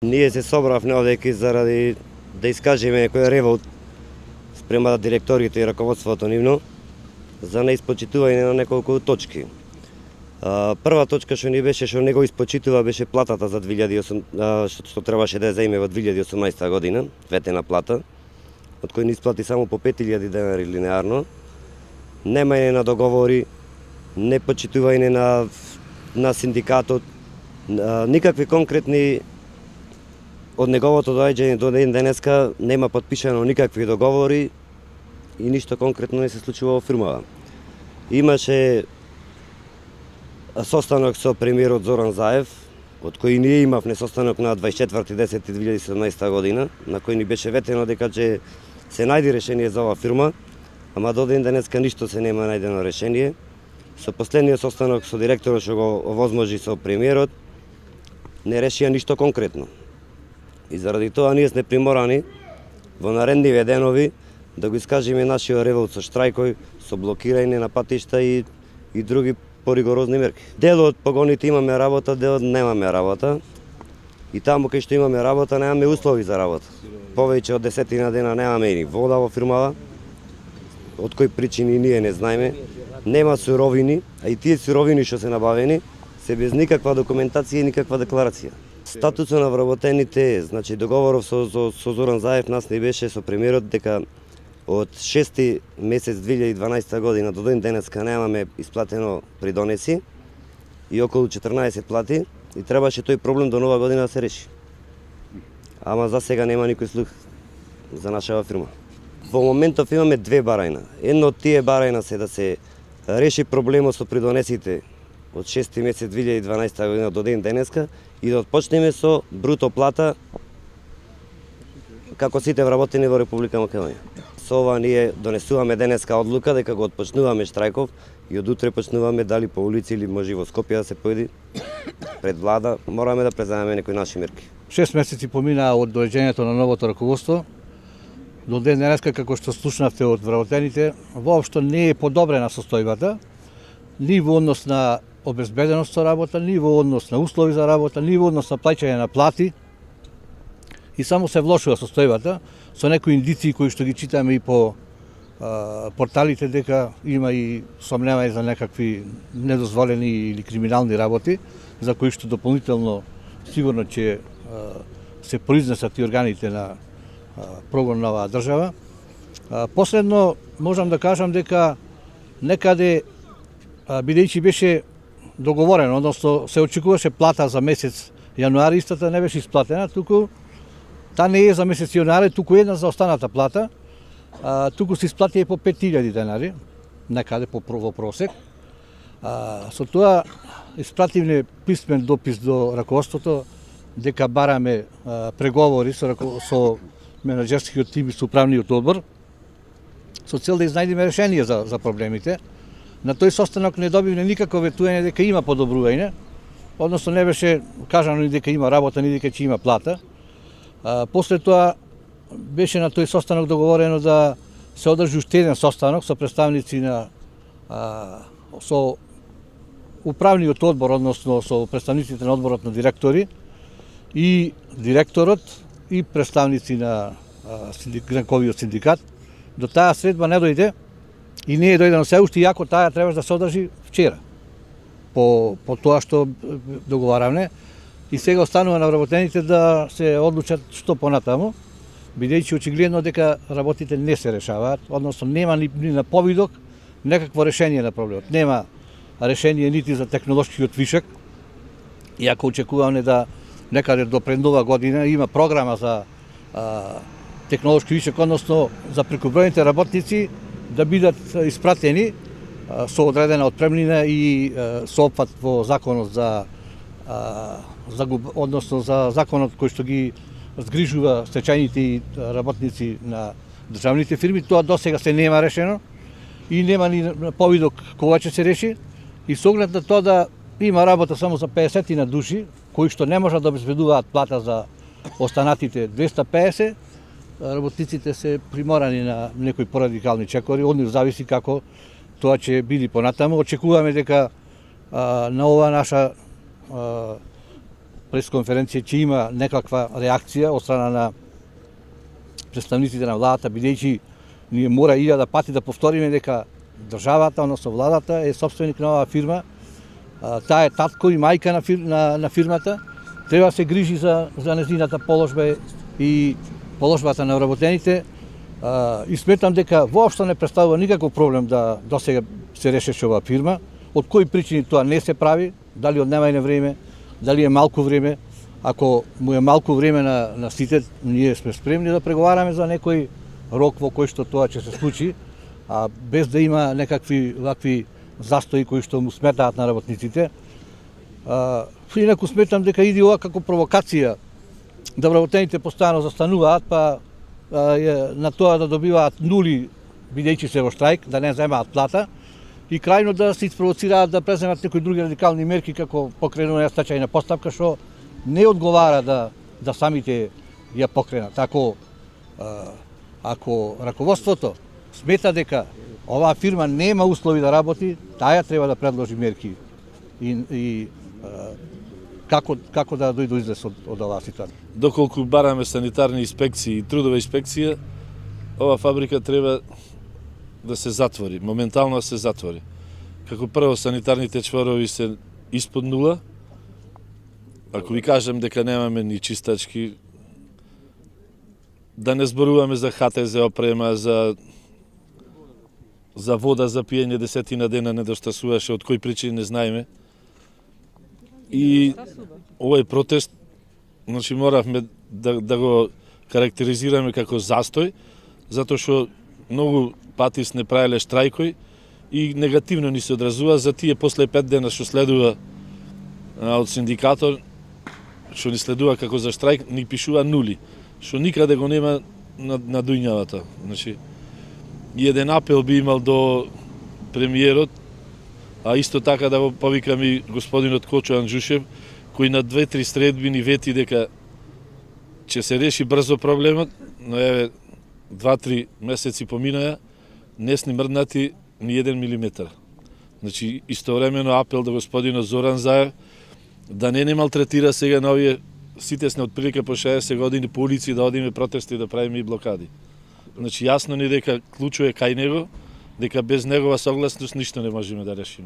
Ние се собравме овдеки заради да искажеме некој револт спрема директорите и раководството нивно за неиспочитување на неколку точки. Прва точка што ни беше што не го испочитува беше платата за 2008 што требаше да ја заеме во 2018 година, ветена плата, од кој ни исплати само по 5000 денари линеарно. Немање на договори, не почитување на синдикатот, никакви конкретни од неговото доаѓање до ден денеска нема потпишано никакви договори и ништо конкретно не се случува во фирмава. Имаше состанок со премиерот Зоран Заев, од кој ние имавме состанок на 24.10.2017 година, на кој ни беше ветено дека ќе се најди решение за оваа фирма, ама до ден денеска ништо се нема најдено решение. Со последниот состанок со директорот што го овозможи со премиерот, не решија ништо конкретно. И заради тоа ние сме приморани во наредниве денови да го искажеме нашиот револт со штрајкој, со блокирање на патишта и други поригорозни мерки. Дел од погоните имаме работа, дел немаме работа. И таму кај што имаме работа немаме услови за работа. Повеќе од 10 дена немаме ни вода во фирмава, од кои причини ние не знаеме. Нема суровини, а и тие суровини што се набавени се без никаква документација и никаква декларација. Статусот на вработените, значи договоров со Зоран Заев нас не беше со премиерот дека од 6 месец 2012 година до ден денеска немаме исплатено придонеси и околу 14 плати и требаше тој проблем до нова година да се реши. Ама за сега нема никој слух за нашава фирма. Во моментов имаме две барајна. Едно од тие барајна се да се реши проблемот со придонесите од 6 месец 2012 година до ден денеска и да отпочнеме со бруто плата како сите вработени во Република Македонија. Со ова ние донесуваме денеска одлука дека го отпочнуваме штрајков и од утре почнуваме дали по улици или може во Скопје да се појди пред влада, мораме да преземеме некои наши мерки. 6 месеци поминаа од доаѓањето на новото раководство. До ден денеска, како што слушнавте од вработените, воопшто не е подобрена состојбата, ни во однос на обезбеденост со работа, ни во однос на услови за работа, ни во однос на плаќање на плати. И само се влошува состојбата со некои индиции кои што ги читаме и по порталите дека има и сомневање за некакви недозволени или криминални работи, за кои што дополнително сигурно ќе се произнесат и органите на прогон на оваа држава. Последно можам да кажам дека некаде бидејќи беше договорено, односно се очекуваше плата за месец јануари, истата не беше исплатена, туку та не е за месец јануари, туку една за останата плата, туку се исплати и по 5000 денари, некаде во просек. Со тоа испративме писмен допис до раководството дека бараме преговори со менаџерскиот тим и со управниот одбор со цел да изнајдеме решение за проблемите. На тој состанок не добивме никакво ветување дека има подобрување, односно не беше кажано ни дека има работа, ни дека ќе има плата. После тоа беше на тој состанок договорено да се одржи уште еден состанок со представници на со управниот одбор, односно со представниците на одборот на директори и директорот и представници на гранковиот синдикат. До таа средба не дојде и не е дојдено се уште, иако таа требаше да се одржи вчера. По тоа што договаравме. И сега останува на вработените да се одлучат што понатаму, бидејќи очигледно дека работите не се решаваат, односно нема ни на повидок некакво решение на проблемот. Нема решение нити за технолошкиот вишок, иако очекуваме да некаде до пред нова година има програма за технолошки вишок, односно за прекубројните работници да бидат испратени со одредена отпремнина и со опфат во законот односно за законот кој што ги згрижува стечајните и работници на државните фирми. Тоа досега се нема решено и нема ни повидок кога ќе се реши. И со оглед на тоа да има работа само за 50 на души, кои што не можат да обезбедуваат плата за останатите 250, работниците се приморани на некои порадикални чекори, од нив зависи како тоа ќе биде понатаму. Очекуваме дека на ова наша пресконференција ќе има некаква реакција од страна на представниците на владата, бидејќи ние мора 1000 пати да повториме дека државата, односно владата е собственик на оваа фирма. Таа е татко и мајка на фирмата. Треба да се грижи за незината положба и положбата на вработените. И сметам дека воопшто не представува никаков проблем да досега се решеше оваа фирма. Од кои причини тоа не се прави, дали од немање време, дали е малку време. Ако му е малку време на сите, ние сме спремни да преговараме за некој рок во кој што тоа ќе се случи, а без да има некакви вакви застои кои што му сметаат на работниците. Инаку сметам дека иде ова како провокација да вработените постојано застануваат, па на тоа да добиваат нули бидејќи се во штрајк, да не земаат плата и крајно да се испровоцираат да преземат некои други радикални мерки како покренување стачајна постапка што не одговара да самите ја покренат. Ако раководството смета дека оваа фирма нема услови да работи, таа треба да предложи мерки и како да дојде до излез од оваа ситуација. Доколку бараме санитарни инспекции и трудова инспекција, ова фабрика треба да се затвори, моментално да се затвори. Како прво санитарните чворови се испод нула. Ако ви кажем дека немаме ни чистачки, да не зборуваме за ХТЗ опрема, за вода за пиење, 10 дена недостасуваше, од кои причини не знаеме. И овој протест, значи моравме да го карактеризираме како застој, затоа што многу пати сме правеле штрајкои и негативно ни се одразува за тие после 5 дена што следува од синдикатор, што ни следува како за штрајк, ни пишува нули, што никаде го нема на дуњавата. Значи, и еден апел би имал до премиерот, а исто така да го повикам и господинот Кочо Анджушев, кој на 2-3 средби ни вети дека ќе се реши брзо проблемот, но еве 2-3 месеци поминаја, не сни мрднати ни 1 милиметар. Значи, истовремено апел до господинот Зоран Заев да не малтретира сега на овие, сите сме отприлика по 60 години по улици да одиме протести да правиме и блокади. Значи, јасно ни дека клучо е кај него, дека без негова согласност ништо не можеме да решиме.